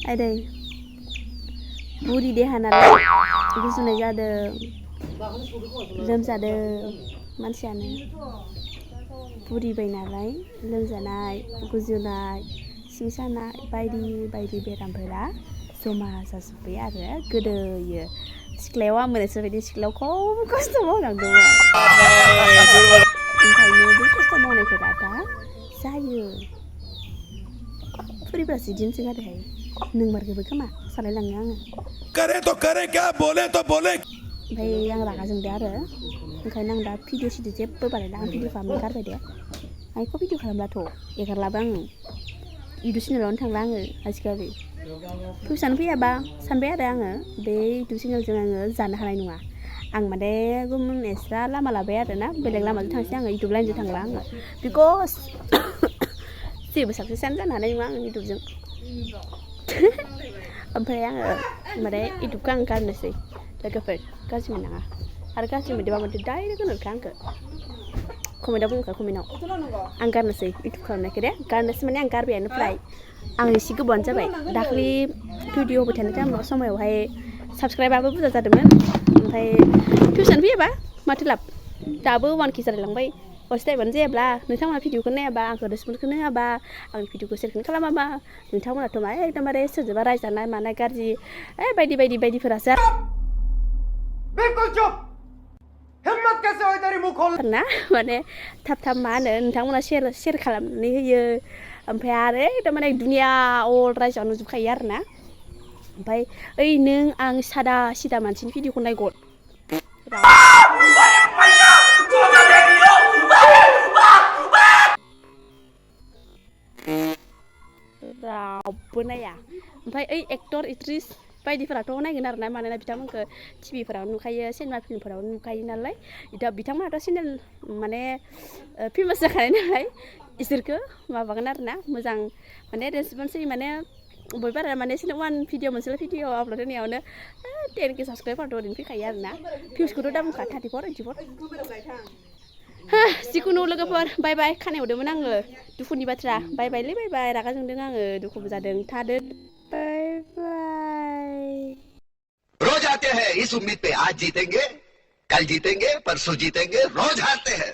आदै बुरि देहा नालाय गुजुनाय जादों लोमजादों मानसियानो बुरिबाय नालाय लोमजानाय गुजुनाय सिं सानाय बायदि बायदि बेरामफोरा जमा जाजोब्बाय आरो गोदोयो सिख्लायाव आं मोनोसोबायदि सिख्लायाव खम खस्थ' मावनांदोंमोन ओंखायनो बै खस्थ' मावनायफोरा दा जायो बुरिब्लासो इदिनोसै आरोहाय नोंमारगौबो खोमा सालायलाङो आङो ओमफ्राय आं रागा जोंदों आरो ओंखायनो आं दा भिडिअ सिडिअ जेबो बानायला आं भिडिअ खालामनो गारबाय दे आं एख' भिडिअ खालामलाथ' एगारलाबो आं इउटुब चेनेलावनो थांला आङो आजिखालि फिउसानो फैयाबा सानबाय आरो आङो बे इउटुब चेनेलजों आङो जानो हानाय नङा आं माने गुबुन एक्सट्रा लामा लाबाय आरोना बेलेग लामाजों थांसै आङो इउटुब लाइनजों थांला आङो बिकज जेबो साक्सेसआनो जानो हानाय नङा आं इउटुबजों ओमफ्राय आङो माने इउटुबखौ आं गारनोसै लोगोफोर गाज्रि मोननाङा आरो गाज्रि मोनदोंबा माथो डाइरेक्ट होनहरखा आंखौ कमेन्टआव बुंखा कमेन्टआव आं गारनोसै इउटुब खालामनायखौ दे गारनोसै माने आं गारबायानो फ्राय आं एसे गोबावानो जाबाय दाखालि भिडिअ होबाय थानाय समायावहाय साबसक्राइबाबो बुरजा जादोंमोन ओमफ्राय भिउसानो फैयाबा माथो लाब दाबो 1K जालायलांबाय वाच टाइमानो जायाब्ला नोंथांमोना भिडिअखौ नायाबा आंखौ रेसपन्सखौनो होआबा आंनि भिडिअखौ सेयारखौनो खालामाबा नोंथांमोनाथ' मा एकदमबारे सोरजोंबा रायजानाय मानाय गाज्रि बायदि बायदि बायदिफोरासो ना माने थाब थाब मा होनो नोंथांमोना सेयार खालामनानै होयो ओमफ्राय आरो एकदम दुनिया अल रायजोआव नुजोबखायो आरो ना ओमफ्राय ओइ नों आं सादा सिदा मानसिनि भिडिअखौ नायगद रावबो नाया ओमफ्राय ओइ एक्टर एक्ट्रिस बायदिफोराथ' नायगोन आरोना मानोना बिथांमोनखौ टिभिफोराव नुखायो सिनेमा फिल्मफोराव नुखायो नालाय बिथांमोनाथ' चेनेल माने फेमास जाखानाय नालाय इसोरखौ माबागोन आरोना मोजां माने रेसपन्स होयो माने बयबो आरो माने वान भिडिअ मोनसेल' भिडिअ आपल'ड होनायावनो 10K साबसक्राइबारथ' ओरैनो फैखायो आरोना भिउसखौथ' दा बुंखा 34 जिखुनु लोगोफोर बाय बाय खानाय हरदोंमोन आङो दुखुनि बाथ्रा बाय बायलै बाय बाय रागा जोंदों आङो दुखुबो जादों थादो बाय बाय रोज आते हैं इस उम्मीद पे आज जीतेंगे कल जीतेंगे परसों जीतेंगे रोज हारते हैं